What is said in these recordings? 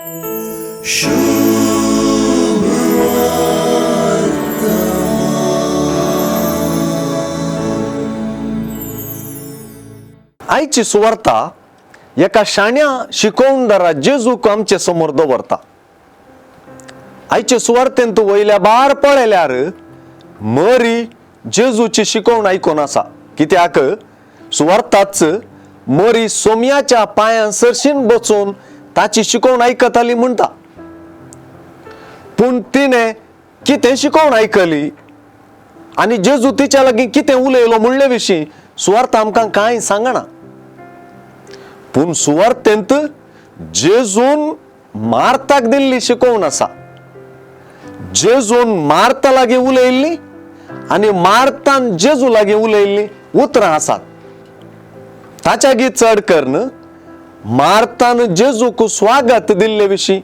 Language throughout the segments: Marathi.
आईची सुवार्ता एका शाण्या शिकवणदारा जेजूक आमचे समोर दवरता. आईचे सुवार्तेंत वयल्या बार पळयल्यार मरी जेजूची शिकवण आयकोन आसा. कित्याक सुवार्ताच मरी सोम्याच्या पांयां सरशीन बसून ताची शिकवण आयकताली म्हणटा. पूण तिने कितें शिकवण आयकली आनी जेजू तिच्या लागीं कितें उलयलो म्हणले विशीं सुवार्ता आमकां कांय सांगना. पूण सुवार्तेंत जेजून मार्ताक दिल्ली शिकवण आसा. जेजून मार्ता लागीं उलयल्ली आनी मार्तान जेजू लागीं उलयल्ली उतरां आसात. ताच्यागी चड करून मार्तान जेजूक स्वागत दिल्ले विशीं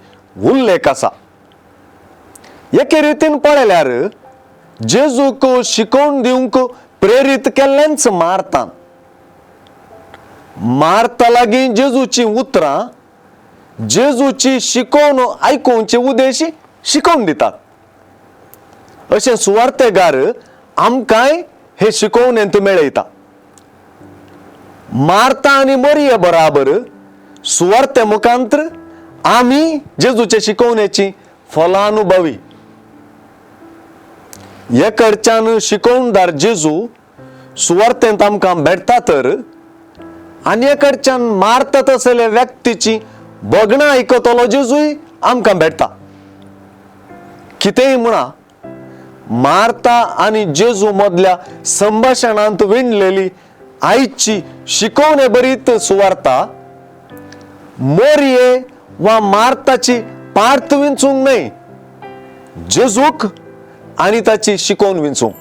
उल्लेख आसा. एके रितीन पळयल्यार जेजूक शिकवण दिवंक प्रेरीत केल्लेंच मार्तान. मार्ता लागीं जेजूची उतरां जेजूची शिकवण आयकुवचे उद्देश शिकवण दितात. अशें सुवार्तेगार आमकांय हे शिकवणेंत मेळयता. मार्ता आनी मरिये बराबर सुवार्ते मुखांतर आमी जेजूचे शिकवणेची फलानुभवी. एकडच्यान शिकवणदार जेजू सुवार्तेंत आमकां भेटता तर आनी एकडच्यान मार्ता तसले व्यक्तीची बगणां आयकतलो जेजूय आमकां भेटता. कितेंय म्हणा, मार्ता आनी जेजू मदल्या संभाशणांत विणलेली आयची शिकवणे बरीत सुवार्ता मरिये वा मार्ताची पार्थ विंचूंक न्हय, जेजूक आनी ताची शिकवण विंचूंक.